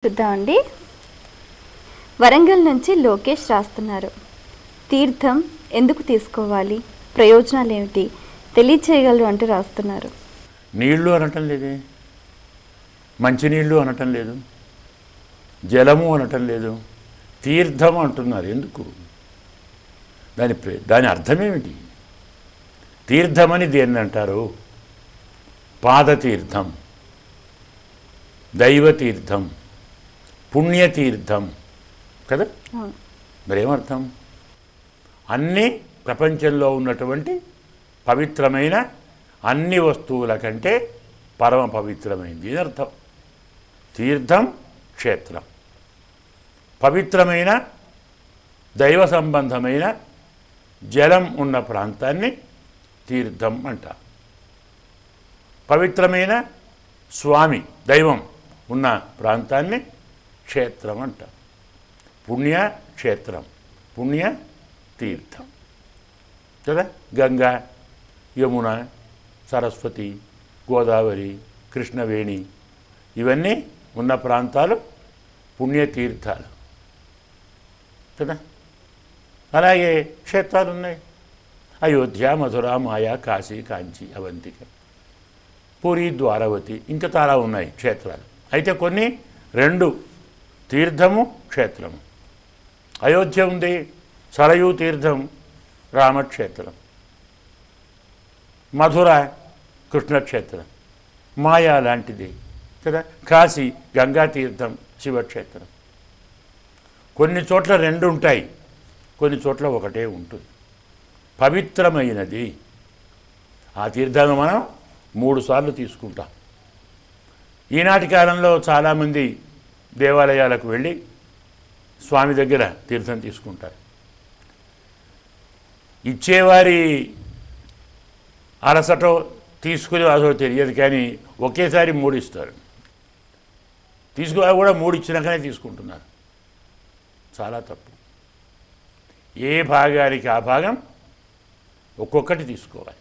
చూద్దామండి. వరంగల్ నుంచి లోకేష్ రాస్తున్నారు. తీర్థం ఎందుకు తీసుకోవాలి, ప్రయోజనాలు ఏమిటి తెలియచేయగలరు అంటూ రాస్తున్నారు. నీళ్లు అనటం లేదే, మంచినీళ్ళు అనటం లేదు, జలము అనటం లేదు, తీర్థం అంటున్నారు. ఎందుకు? దాని అర్థమేమిటి? తీర్థమని దేన్ని అంటారు? పాదతీర్థం, దైవతీర్థం, పుణ్యతీర్థం కదా. మరేమర్థం? అన్ని ప్రపంచంలో ఉన్నటువంటి పవిత్రమైన అన్ని వస్తువుల కంటే పరమ పవిత్రమైంది అని అర్థం. తీర్థం క్షేత్రం, పవిత్రమైన దైవ సంబంధమైన జలం ఉన్న ప్రాంతాన్ని తీర్థం అంటారు. పవిత్రమైన స్వామి దైవం ఉన్న ప్రాంతాన్ని క్షేత్రం అంటారు. పుణ్యక్షేత్రం, పుణ్య తీర్థం కదా. గంగా, యమున, సరస్వతి, గోదావరి, కృష్ణవేణి ఇవన్నీ ఉన్న ప్రాంతాలు పుణ్యతీర్థాలు కదా. అలాగే క్షేత్రాలు ఉన్నాయి. అయోధ్య, మధుర, మాయా, కాశీ, కాంచి, అవంతిక, పూరి, ద్వారవతి, ఇంకా చాలా ఉన్నాయి క్షేత్రాలు. అయితే కొన్ని రెండు, తీర్థము క్షేత్రము. అయోధ్య ఉంది, సరయూ తీర్థం రామక్షేత్రం, మధుర కృష్ణక్షేత్రం, మాయా లాంటిది కదా. కాశీ గంగా తీర్థం, శివక్షేత్రం. కొన్ని చోట్ల రెండు ఉంటాయి, కొన్ని చోట్ల ఒకటే ఉంటుంది. పవిత్రమైనది ఆ తీర్థాన్ని మనం 3 సార్లు తీసుకుంటాం. ఈనాటి కాలంలో చాలామంది దేవాలయాలకు వెళ్ళి స్వామి దగ్గర తీర్థం తీసుకుంటారు. ఇచ్చేవారి అలసటో తీసుకుని అదో తెలియదు, కానీ ఒకేసారి 3 ఇస్తారు. తీసుకుని కూడా 3 ఇచ్చినాకనే తీసుకుంటున్నారు. చాలా తప్పు. ఏ భాగానికి ఆ భాగం ఒక్కొక్కటి తీసుకోవాలి.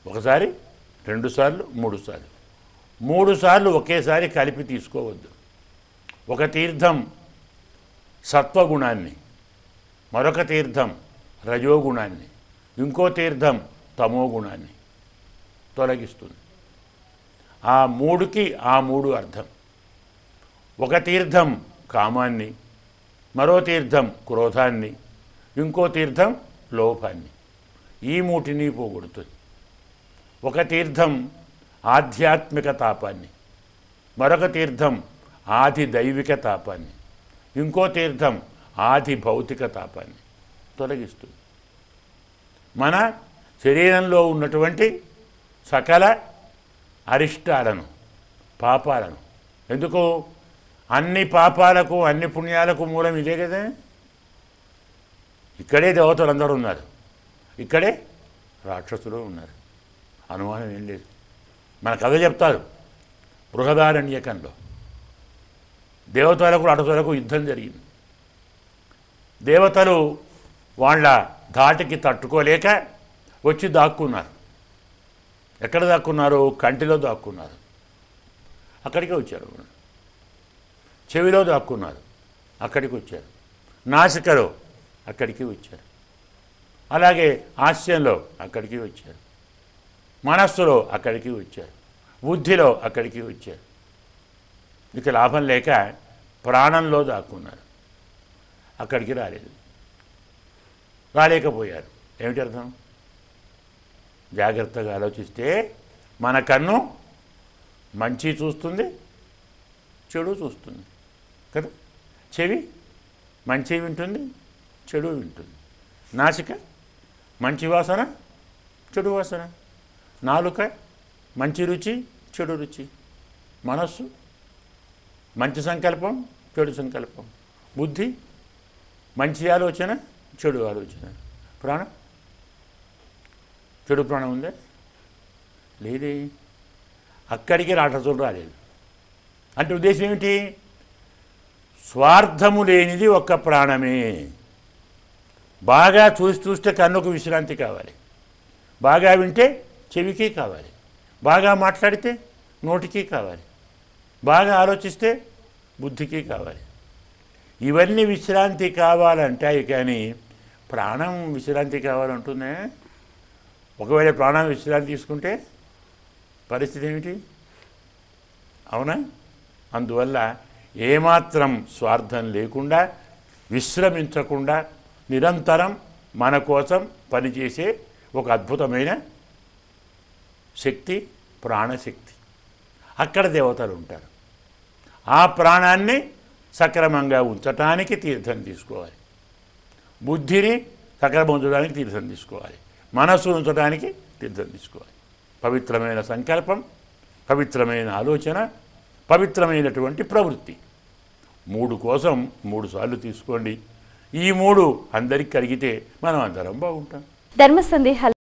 ఒకసారి, 2 సార్లు, 3 సార్లు. 3 సార్లు ఒకేసారి కలిపి తీసుకోవద్దు. ఒక తీర్థం సత్వగుణాన్ని, మరొక తీర్థం రజోగుణాన్ని, ఇంకో తీర్థం తమో గుణాన్ని తొలగిస్తుంది. ఆ 3కి ఆ 3 అర్థం. ఒక తీర్థం కామాన్ని, మరో తీర్థం క్రోధాన్ని, ఇంకో తీర్థం లోభాన్ని. ఈ 3ని పోగొడుతుంది. ఒక తీర్థం ఆధ్యాత్మిక తాపాన్ని, మరొక తీర్థం ఆది దైవిక తాపాన్ని, ఇంకో తీర్థం ఆది భౌతిక తాపాన్ని తొలగిస్తుంది. మన శరీరంలో ఉన్నటువంటి సకల అరిష్టాలను, పాపాలను. ఎందుకు? అన్ని పాపాలకు అన్ని పుణ్యాలకు మూలం ఇదే కదా. ఇక్కడే దేవతలు అందరూ ఉన్నారు, ఇక్కడే రాక్షసులు ఉన్నారు. అనుమానం ఏం లేదు. మన కథ చెప్తారు. బృహదారణ్యకంలో దేవతలకు రాక్షసులకు యుద్ధం జరిగింది. దేవతలు వాళ్ళ ధాటికి తట్టుకోలేక వచ్చి దాక్కున్నారు. ఎక్కడ దాక్కున్నారు? కంటిలో దాక్కున్నారు. అక్కడికే వచ్చారు. చెవిలో దాక్కున్నారు, అక్కడికి వచ్చారు. నాసికలో అక్కడికి వచ్చారు. అలాగే హాస్యంలో అక్కడికి వచ్చారు. మనస్సులో అక్కడికి వచ్చారు. బుద్ధిలో అక్కడికి వచ్చారు. ఇక లాభం లేక ప్రాణంలో దాక్కున్నారు. అక్కడికి రాలేకపోయారు. ఏమిటి అర్థం? జాగ్రత్తగా ఆలోచిస్తే మన కన్ను మంచి చూస్తుంది, చెడు చూస్తుంది కదా. చెవి మంచి వింటుంది, చెడు వింటుంది. నాసిక మంచి వాసన, చెడు వాసన. నాలుక మంచి రుచి, చెడు రుచి. మనస్సు మంచి సంకల్పం, చెడు సంకల్పం. బుద్ధి మంచి ఆలోచన, చెడు ఆలోచన. ప్రాణం, చెడు ప్రాణం ఉందే? లేదే. అక్కడికి రాక్షసులు రాలేదు. అంటే ఉద్దేశం ఏమిటి? స్వార్థము లేనిది ఒక్క ప్రాణమే. బాగా చూస్తే కన్నుకు విశ్రాంతి కావాలి, బాగా వింటే చెవికి కావాలి, బాగా మాట్లాడితే నోటికి కావాలి. బాగా ఆలోచిస్తే బుద్ధికి కావాలి. ఇవన్నీ విశ్రాంతి కావాలంటాయి, కానీ ప్రాణం విశ్రాంతి కావాలంటుందే. ఒకవేళ ప్రాణం విశ్రాంతి తీసుకుంటే పరిస్థితి ఏమిటి? అవునా? అందువల్ల ఏమాత్రం స్వార్థం లేకుండా, విశ్రమించకుండా నిరంతరం మన కోసం పనిచేసే ఒక అద్భుతమైన శక్తి ప్రాణశక్తి. అక్కడ దేవతలు ఉంటారు. ఆ ప్రాణాన్ని సక్రమంగా ఉంచటానికి తీర్థం తీసుకోవాలి. బుద్ధిని సక్రమంగా ఉంచడానికి తీర్థం తీసుకోవాలి. మనస్సును ఉంచడానికి తీర్థం తీసుకోవాలి. పవిత్రమైన సంకల్పం, పవిత్రమైన ఆలోచన, పవిత్రమైనటువంటి ప్రవృత్తి, 3 కోసం 3 సార్లు తీసుకోండి. ఈ 3 అందరికి కలిగితే మనం అందరం బాగుంటాం. ధర్మ సందేహాలు